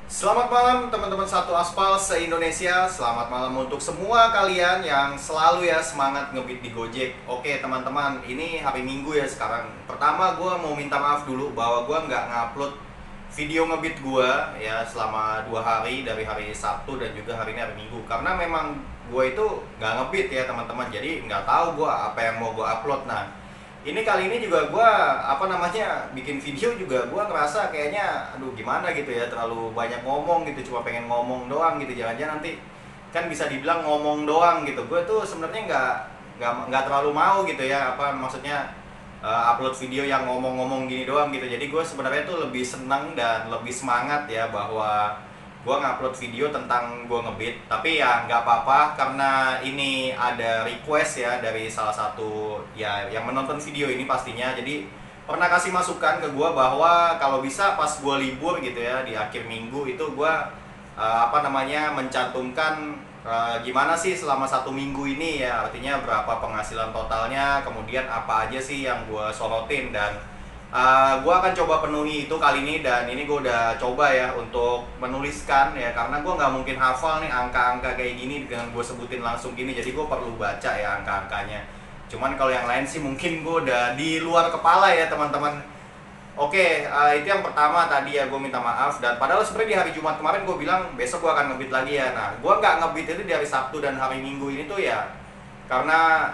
Selamat malam teman-teman satu aspal se-Indonesia. Selamat malam untuk semua kalian yang selalu ya semangat ngebit di Gojek. Oke teman-teman, ini hari Minggu ya sekarang. Pertama gue mau minta maaf dulu bahwa gue nggak ngupload video ngebit gue ya selama 2 hari, dari hari Sabtu dan juga hari ini hari Minggu. Karena memang gue itu nggak ngebit ya teman-teman, jadi nggak tahu gue apa yang mau gue upload. Nah, ini kali ini juga gue bikin video juga gue ngerasa kayaknya aduh gimana gitu ya, terlalu banyak ngomong gitu, cuma pengen ngomong doang gitu. Jangan-jangan nanti kan bisa dibilang ngomong doang gitu. Gue tuh sebenarnya nggak terlalu mau gitu ya, apa maksudnya, upload video yang ngomong-ngomong gini doang gitu. Jadi gue sebenarnya tuh lebih senang dan lebih semangat ya bahwa gue ngupload video tentang gue ngebit. Tapi ya nggak apa-apa, karena ini ada request ya dari salah satu ya yang menonton video ini pastinya. Jadi pernah kasih masukan ke gue bahwa kalau bisa pas gue libur gitu ya di akhir minggu itu gue mencantumkan gimana sih selama 1 minggu ini ya, artinya berapa penghasilan totalnya, kemudian apa aja sih yang gue sorotin. Dan gue akan coba penuhi itu kali ini. Dan ini gue udah coba ya untuk menuliskan ya, karena gue nggak mungkin hafal nih angka-angka kayak gini dengan gue sebutin langsung gini. Jadi gue perlu baca ya angka-angkanya. Cuman kalau yang lain sih mungkin gue udah di luar kepala ya teman-teman. Oke, itu yang pertama tadi ya, gue minta maaf. Dan padahal sebenarnya di hari Jumat kemarin gue bilang besok gue akan ngebit lagi ya. Nah, gue nggak ngebit itu di hari Sabtu dan hari Minggu ini tuh ya karena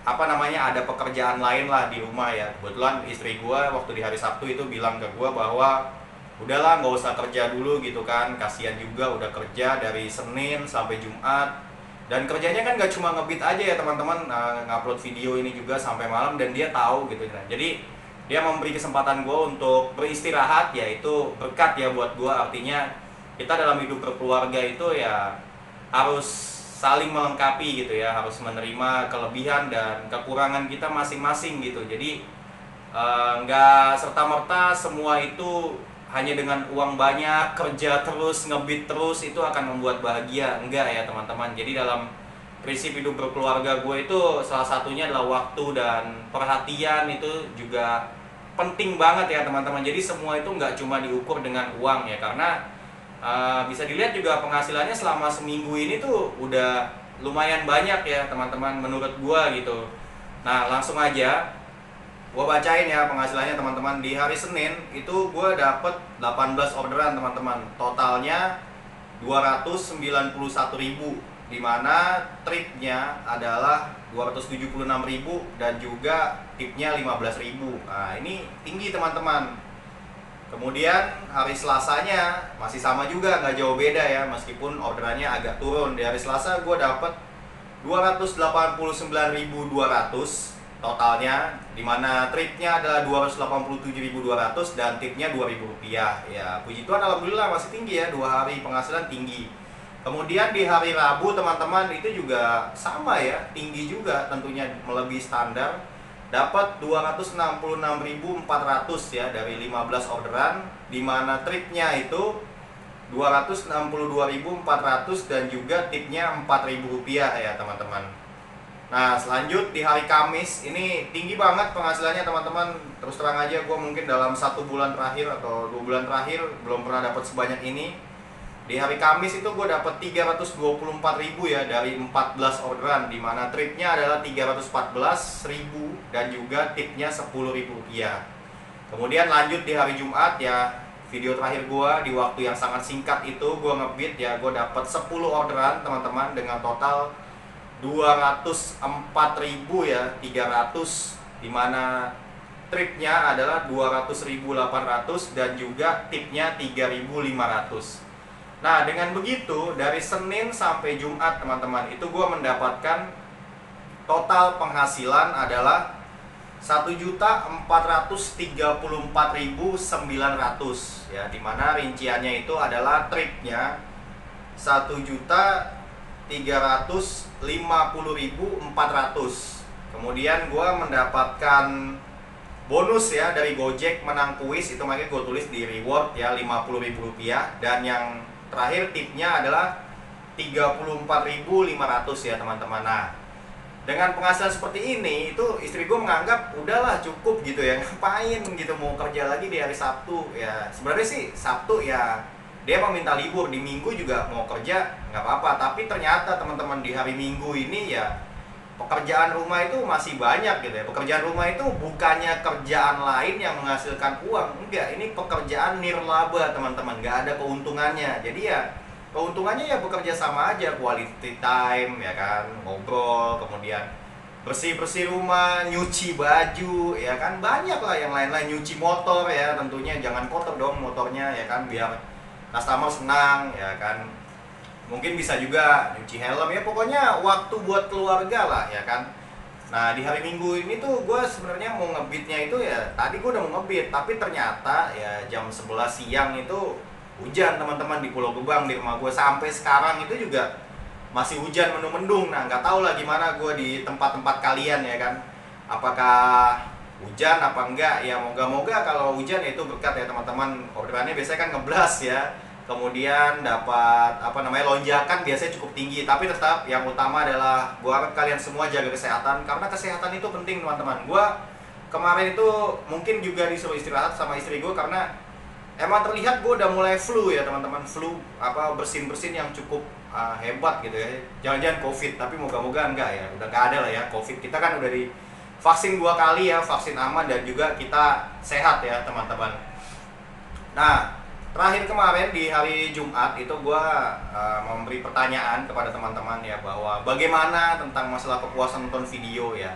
ada pekerjaan lain lah di rumah ya. Kebetulan istri gue waktu di hari Sabtu itu bilang ke gue bahwa udahlah nggak usah kerja dulu gitu kan, kasihan juga udah kerja dari Senin sampai Jumat. Dan kerjanya kan gak cuma ngebit aja ya teman-teman, ngupload video ini juga sampai malam, dan dia tahu gitu. Nah, jadi dia memberi kesempatan gue untuk beristirahat, yaitu berkat ya buat gue. Artinya kita dalam hidup berkeluarga itu ya harus saling melengkapi gitu ya, harus menerima kelebihan dan kekurangan kita masing-masing gitu. Jadi nggak serta-merta semua itu hanya dengan uang banyak, kerja terus, ngebit terus itu akan membuat bahagia. Enggak ya teman-teman. Jadi dalam prinsip hidup berkeluarga gue itu salah satunya adalah waktu dan perhatian, itu juga penting banget ya teman-teman. Jadi semua itu nggak cuma diukur dengan uang ya, karena bisa dilihat juga penghasilannya selama seminggu ini tuh udah lumayan banyak ya teman-teman menurut gue gitu. Nah, langsung aja gue bacain ya penghasilannya teman-teman. Di hari Senin itu gue dapet 18 orderan teman-teman, totalnya 291.000, dimana tripnya adalah 276.000 dan juga tipnya 15.000. Nah, ini tinggi teman-teman. Kemudian hari Selasanya masih sama juga, nggak jauh beda ya, meskipun orderannya agak turun. Di hari Selasa gue dapet 289.200 totalnya, dimana tripnya adalah 287.200 dan tipnya 2.000 rupiah. Ya puji Tuhan, alhamdulillah masih tinggi ya, 2 hari penghasilan tinggi. Kemudian di hari Rabu teman-teman itu juga sama ya, tinggi juga tentunya, melebihi standar. Dapat 266.400 ya dari 15 orderan, dimana tripnya itu 262.400 dan juga tipnya 4.000 rupiah ya teman-teman. Nah, selanjut di hari Kamis ini tinggi banget penghasilannya teman-teman. Terus terang aja, gue mungkin dalam 1 bulan terakhir atau 2 bulan terakhir belum pernah dapat sebanyak ini. Di hari Kamis itu gue dapat 324.000 ya dari 14 orderan, dimana tripnya adalah 314.000 dan juga tipnya 10.000 rupiah. Kemudian lanjut di hari Jumat ya, video terakhir gue di waktu yang sangat singkat itu gue ngebit ya, gue dapat 10 orderan teman-teman dengan total 204.000 ya 300, dimana tripnya adalah 200.800 dan juga tipnya 3.500. Nah, dengan begitu dari Senin sampai Jumat teman-teman itu gue mendapatkan total penghasilan adalah 1.434.900 ya, dimana rinciannya itu adalah tripnya 1.350.400. Kemudian gue mendapatkan bonus ya dari Gojek menang kuis, itu makanya gue tulis di reward ya 50.000 rupiah. Dan yang terakhir tipnya adalah 34.500 ya teman-teman. Nah, dengan penghasilan seperti ini itu istri gue menganggap udahlah cukup gitu ya, ngapain gitu mau kerja lagi di hari Sabtu ya. Sebenarnya sih Sabtu ya dia mau minta libur di minggu juga mau kerja nggak apa-apa, tapi ternyata teman-teman di hari minggu ini ya pekerjaan rumah itu masih banyak gitu ya. Pekerjaan rumah itu bukannya kerjaan lain yang menghasilkan uang, enggak, ini pekerjaan nirlaba teman-teman, nggak ada keuntungannya. Jadi ya keuntungannya ya bekerja sama aja, quality time ya kan, ngobrol, kemudian bersih-bersih rumah, nyuci baju ya kan, banyak lah yang lain-lain, nyuci motor ya tentunya, jangan kotor dong motornya ya kan, biar customer senang ya kan. Mungkin bisa juga nyuci helm ya, pokoknya waktu buat keluarga lah ya kan. Nah di hari minggu ini tuh gue sebenarnya mau ngebitnya itu ya, tadi gue udah mau ngebit tapi ternyata ya jam 11 siang itu hujan teman-teman di Pulau Gebang, di rumah gue sampai sekarang itu juga masih hujan mendung-mendung. Nah nggak tahu lah gimana gue di tempat-tempat kalian ya kan, apakah hujan apa enggak ya. Moga-moga kalau hujan ya itu berkat ya teman-teman. Orderannya biasanya kan ngeblas ya, kemudian dapat apa namanya lonjakan biasanya cukup tinggi, tapi tetap yang utama adalah gue harap kalian semua jaga kesehatan, karena kesehatan itu penting teman-teman. Gue kemarin itu mungkin juga disuruh istirahat sama istri gue karena emang terlihat gue udah mulai flu ya teman-teman, flu apa bersin-bersin yang cukup hebat gitu ya. Jangan-jangan covid, tapi moga-moga enggak ya, udah nggak ada lah ya covid. Kita kan udah di vaksin 2 kali ya, vaksin aman dan juga kita sehat ya teman-teman. Nah terakhir kemarin di hari Jumat itu gue memberi pertanyaan kepada teman-teman ya, bahwa bagaimana tentang masalah kepuasan nonton video ya.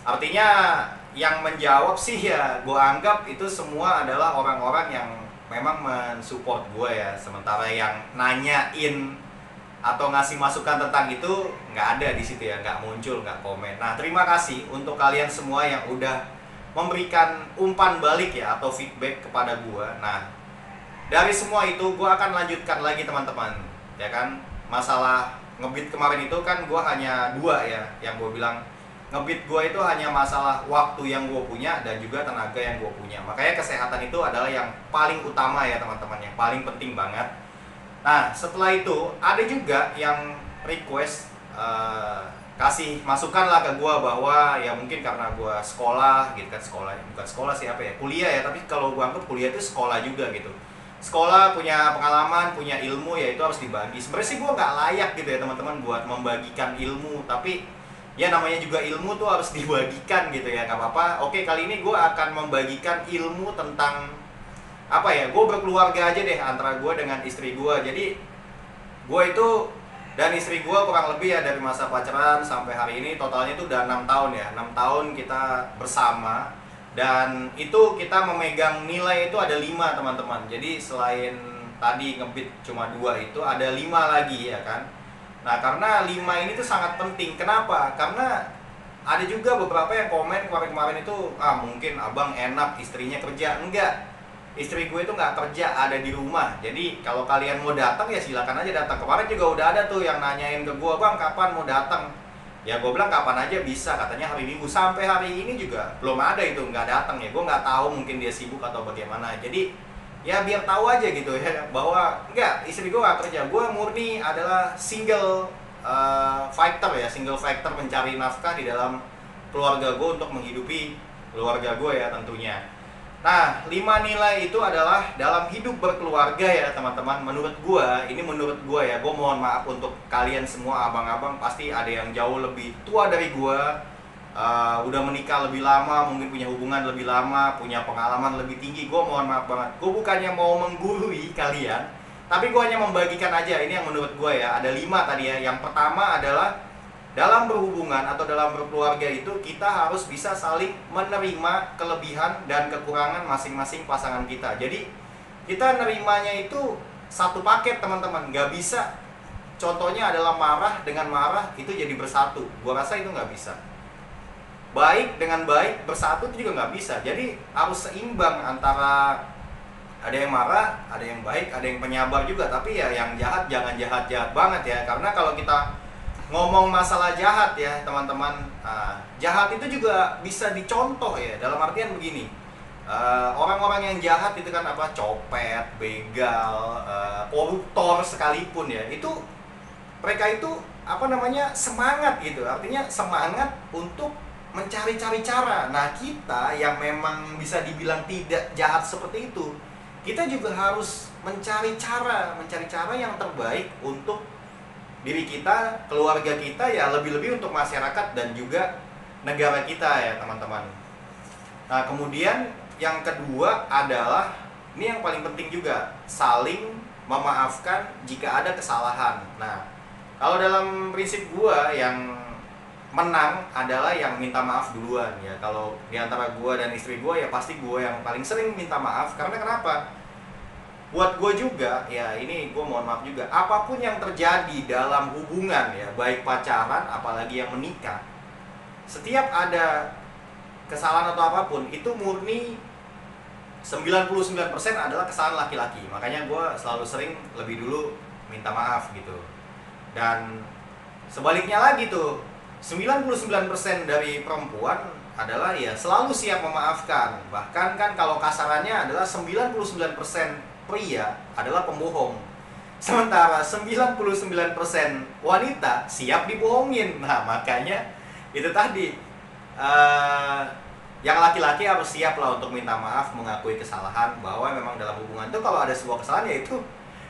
Artinya yang menjawab sih ya gue anggap itu semua adalah orang-orang yang memang mensupport gue ya, sementara yang nanyain atau ngasih masukan tentang itu nggak ada di situ ya, nggak muncul, nggak komen. Nah terima kasih untuk kalian semua yang udah memberikan umpan balik ya atau feedback kepada gue. Nah dari semua itu gue akan lanjutkan lagi teman-teman ya kan. Masalah ngebit kemarin itu kan gue hanya 2 ya, yang gue bilang ngebit gue itu hanya masalah waktu yang gue punya dan juga tenaga yang gue punya. Makanya kesehatan itu adalah yang paling utama ya teman-teman, yang paling penting banget. Nah setelah itu ada juga yang request kasih masukan lah ke gue, bahwa ya mungkin karena gue sekolah gitu kan, sekolah bukan sekolah sih apa ya, kuliah ya, tapi kalau gue anggap kuliah itu sekolah juga gitu. Sekolah punya pengalaman, punya ilmu ya, itu harus dibagi. Sebenarnya sih gue nggak layak gitu ya teman-teman buat membagikan ilmu, tapi ya namanya juga ilmu tuh harus dibagikan gitu ya, nggak apa-apa. Oke, kali ini gue akan membagikan ilmu tentang apa ya, gue berkeluarga aja deh, antara gue dengan istri gue. Jadi gue itu dan istri gue kurang lebih ya dari masa pacaran sampai hari ini totalnya itu udah 6 tahun ya, 6 tahun kita bersama. Dan itu kita memegang nilai itu ada 5 teman-teman. Jadi selain tadi ngebit cuma 2 itu ada 5 lagi ya kan. Nah karena 5 ini tuh sangat penting. Kenapa? Karena ada juga beberapa yang komen kemarin-kemarin itu, mungkin abang enak istrinya kerja. Enggak, istri gue itu nggak kerja, ada di rumah. Jadi kalau kalian mau datang ya silakan aja datang. Kemarin juga udah ada tuh yang nanyain ke gue, bang kapan mau datang. Ya gue bilang kapan aja bisa, katanya hari Minggu. Sampai hari ini juga belum ada itu, nggak datang ya. Gue nggak tahu, mungkin dia sibuk atau bagaimana. Jadi ya biar tahu aja gitu ya, bahwa enggak, istri gue nggak kerja. Gue murni adalah single fighter ya, single fighter mencari nafkah di dalam keluarga gue untuk menghidupi keluarga gue ya tentunya. Nah 5 nilai itu adalah dalam hidup berkeluarga ya teman-teman. Menurut gua, ini menurut gua ya, gua mohon maaf untuk kalian semua abang-abang, pasti ada yang jauh lebih tua dari gua, udah menikah lebih lama, mungkin punya hubungan lebih lama, punya pengalaman lebih tinggi. Gua mohon maaf banget, gua bukannya mau menggurui kalian, tapi gua hanya membagikan aja. Ini yang menurut gua ya, ada 5 tadi ya. Yang pertama adalah dalam berhubungan atau dalam berkeluarga itu kita harus bisa saling menerima kelebihan dan kekurangan masing-masing pasangan kita. Jadi kita nerimanya itu satu paket teman-teman, nggak bisa. Contohnya adalah marah dengan marah itu jadi bersatu. Gua rasa itu nggak bisa. Baik dengan baik bersatu itu juga nggak bisa. Jadi harus seimbang antara ada yang marah, ada yang baik, ada yang penyabar juga. Tapi ya yang jahat jangan jahat-jahat banget ya. Karena kalau kita ngomong masalah jahat ya teman-teman, jahat itu juga bisa dicontoh ya, dalam artian begini, orang-orang yang jahat itu kan apa, copet, begal, koruptor sekalipun ya, itu mereka itu apa namanya, semangat gitu, artinya semangat untuk mencari-cari cara. Nah kita yang memang bisa dibilang tidak jahat seperti itu, kita juga harus mencari cara yang terbaik untuk diri kita, keluarga kita, ya lebih-lebih untuk masyarakat dan juga negara kita ya teman-teman. Nah kemudian yang kedua adalah, ini yang paling penting juga, saling memaafkan jika ada kesalahan. Nah kalau dalam prinsip gua, yang menang adalah yang minta maaf duluan ya. Kalau diantara gua dan istri gua, ya pasti gua yang paling sering minta maaf. Karena kenapa? Buat gue juga, ya ini gue mohon maaf juga, apapun yang terjadi dalam hubungan ya, baik pacaran apalagi yang menikah, setiap ada kesalahan atau apapun, itu murni 99% adalah kesalahan laki-laki. Makanya gue selalu sering lebih dulu minta maaf gitu. Dan sebaliknya lagi tuh, 99% dari perempuan adalah ya selalu siap memaafkan. Bahkan kan kalau kasarannya adalah 99% pria adalah pembohong. Sementara 99% wanita siap dibohongin. Nah makanya itu tadi, yang laki-laki harus siap lah untuk minta maaf, mengakui kesalahan. Bahwa memang dalam hubungan itu kalau ada sebuah kesalahan, yaitu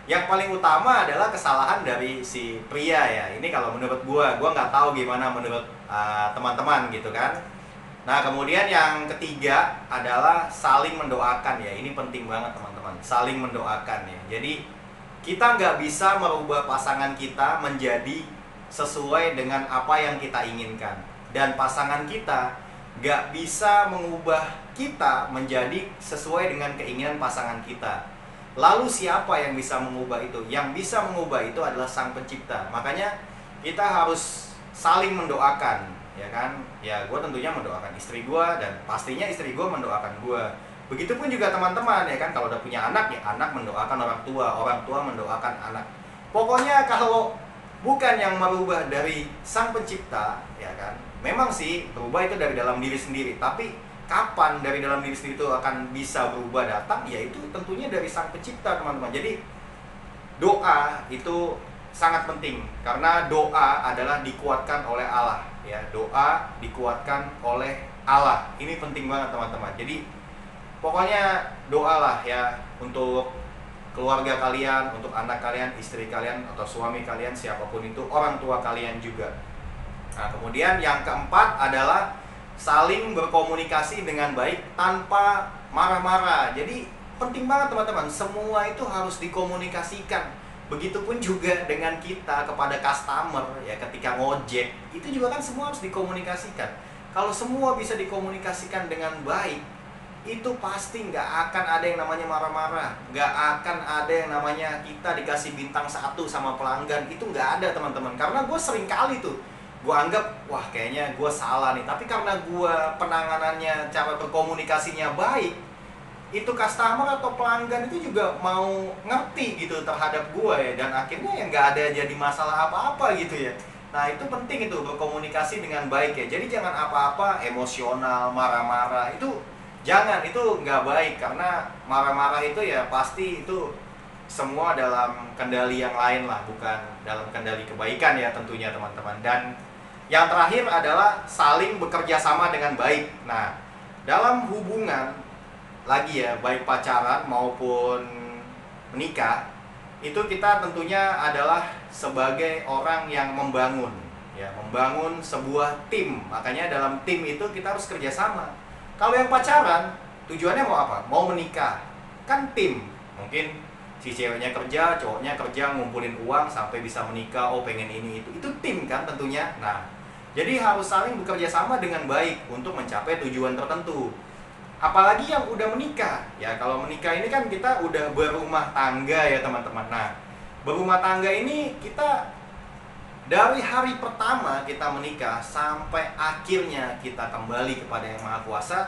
yang paling utama adalah kesalahan dari si pria ya. Ini kalau menurut gua nggak tahu gimana menurut teman-teman gitu kan. Nah kemudian yang ketiga adalah saling mendoakan ya. Ini penting banget teman-teman, saling mendoakan ya. Jadi kita nggak bisa merubah pasangan kita menjadi sesuai dengan apa yang kita inginkan. Dan pasangan kita nggak bisa mengubah kita menjadi sesuai dengan keinginan pasangan kita. Lalu siapa yang bisa mengubah itu? Yang bisa mengubah itu adalah Sang Pencipta. Makanya kita harus saling mendoakan, ya kan? Ya gue tentunya mendoakan istri gue, dan pastinya istri gue mendoakan gue. Begitupun juga teman-teman ya kan, kalau udah punya anak ya anak mendoakan orang tua mendoakan anak. Pokoknya kalau bukan yang merubah dari Sang Pencipta, ya kan? Memang sih berubah itu dari dalam diri sendiri, tapi kapan dari dalam diri sendiri itu akan bisa berubah datang, yaitu tentunya dari Sang Pencipta teman-teman. Jadi doa itu sangat penting, karena doa adalah dikuatkan oleh Allah ya. Doa dikuatkan oleh Allah, ini penting banget teman-teman. Jadi pokoknya doalah ya untuk keluarga kalian, untuk anak kalian, istri kalian, atau suami kalian, siapapun itu, orang tua kalian juga. Nah kemudian yang keempat adalah saling berkomunikasi dengan baik tanpa marah-marah. Jadi penting banget teman-teman, semua itu harus dikomunikasikan. Begitupun juga dengan kita kepada customer ya, ketika ngojek itu juga kan semua harus dikomunikasikan. Kalau semua bisa dikomunikasikan dengan baik, itu pasti nggak akan ada yang namanya marah-marah, nggak akan ada yang namanya kita dikasih bintang 1 sama pelanggan. Itu nggak ada teman-teman. Karena gue sering kali tuh gue anggap, wah kayaknya gue salah nih, tapi karena gue penanganannya, cara berkomunikasinya baik, itu customer atau pelanggan itu juga mau ngerti gitu terhadap gue ya, dan akhirnya ya nggak ada jadi masalah apa-apa gitu ya. Nah itu penting itu, berkomunikasi dengan baik ya. Jadi jangan apa-apa emosional, marah-marah, itu jangan, itu nggak baik. Karena marah-marah itu ya pasti itu semua dalam kendali yang lain lah, bukan dalam kendali kebaikan ya tentunya teman-teman. Dan yang terakhir adalah saling bekerja sama dengan baik. Nah, dalam hubungan lagi ya, baik pacaran maupun menikah, itu kita tentunya adalah sebagai orang yang membangun ya, membangun sebuah tim. Makanya dalam tim itu kita harus kerja sama. Kalau yang pacaran, tujuannya mau apa? Mau menikah. Kan tim. Mungkin si ceweknya kerja, cowoknya kerja, ngumpulin uang sampai bisa menikah. Oh pengen ini itu. Itu tim kan tentunya. Nah, jadi harus saling bekerja sama dengan baik untuk mencapai tujuan tertentu. Apalagi yang udah menikah. Ya kalau menikah ini kan kita udah berumah tangga ya teman-teman. Nah, berumah tangga ini kita dari hari pertama kita menikah sampai akhirnya kita kembali kepada Yang Maha Kuasa,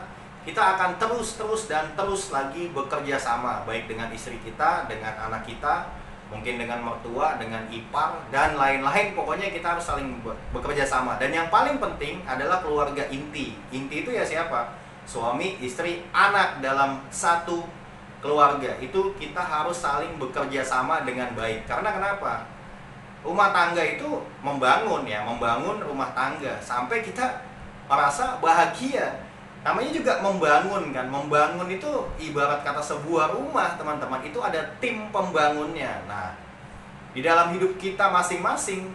kita akan terus dan terus lagi bekerja sama, baik dengan istri kita, dengan anak kita, mungkin dengan mertua, dengan ipar, dan lain-lain. Pokoknya kita harus saling bekerja sama. Dan yang paling penting adalah keluarga inti. Inti itu ya siapa? Suami, istri, anak dalam satu keluarga. Itu kita harus saling bekerja sama dengan baik. Karena kenapa? Rumah tangga itu membangun ya, membangun rumah tangga sampai kita merasa bahagia. namanya juga membangun kan. Membangun itu ibarat kata sebuah rumah, teman-teman. Itu ada tim pembangunnya. Nah, di dalam hidup kita masing-masing,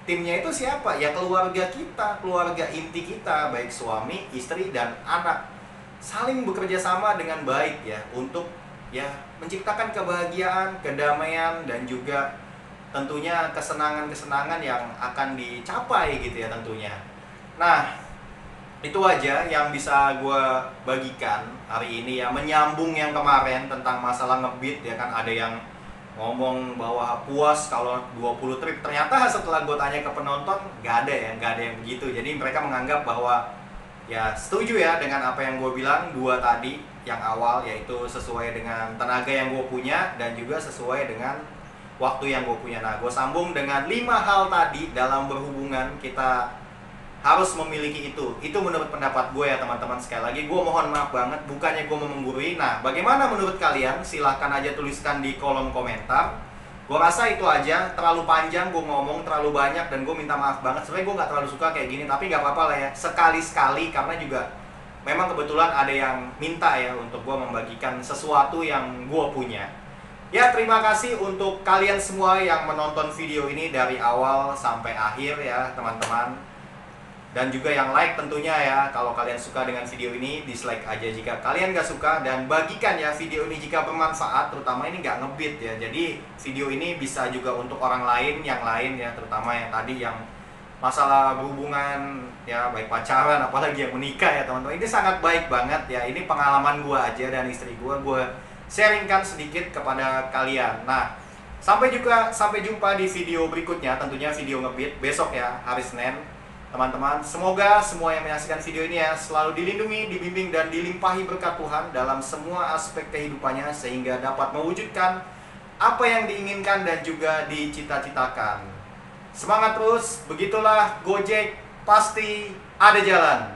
timnya itu siapa? Ya keluarga kita, keluarga inti kita, baik suami, istri, dan anak. Saling bekerja sama dengan baik ya, untuk ya menciptakan kebahagiaan, kedamaian, dan juga tentunya kesenangan-kesenangan yang akan dicapai gitu ya tentunya. Nah, itu aja yang bisa gue bagikan hari ini ya, menyambung yang kemarin tentang masalah ngebeat ya kan. Ada yang ngomong bahwa puas kalau 20 trip, ternyata setelah gue tanya ke penonton gak ada ya, gak ada yang begitu. Jadi mereka menganggap bahwa ya setuju ya dengan apa yang gue bilang dua tadi yang awal, yaitu sesuai dengan tenaga yang gue punya dan juga sesuai dengan waktu yang gue punya. Nah, gue sambung dengan 5 hal tadi. Dalam berhubungan kita harus memiliki itu. Itu menurut pendapat gue ya teman-teman. Sekali lagi gue mohon maaf banget, bukannya gue mau menggurui. Nah, bagaimana menurut kalian? Silahkan aja tuliskan di kolom komentar. Gue rasa itu aja, terlalu panjang gue ngomong, terlalu banyak, dan gue minta maaf banget. Sebenarnya gue gak terlalu suka kayak gini, tapi gak apa-apa lah ya, sekali-sekali. Karena juga memang kebetulan ada yang minta ya untuk gue membagikan sesuatu yang gue punya. Ya, terima kasih untuk kalian semua yang menonton video ini dari awal sampai akhir ya teman-teman. Dan juga yang like tentunya ya. Kalau kalian suka dengan video ini, dislike aja jika kalian gak suka. Dan bagikan ya video ini jika bermanfaat, terutama ini gak ngebeat ya. Jadi video ini bisa juga untuk orang lain, yang lain ya. Terutama yang tadi yang masalah berhubungan ya, baik pacaran apalagi yang menikah ya teman-teman. Ini sangat baik banget ya. Ini pengalaman gue aja dan istri gue sharingkan sedikit kepada kalian. Nah, sampai jumpa di video berikutnya, tentunya video ngebeat besok ya, hari Senin. Teman-teman, semoga semua yang menyaksikan video ini ya selalu dilindungi, dibimbing, dan dilimpahi berkat Tuhan dalam semua aspek kehidupannya, sehingga dapat mewujudkan apa yang diinginkan dan juga dicita-citakan. Semangat terus, begitulah Gojek, pasti ada jalan.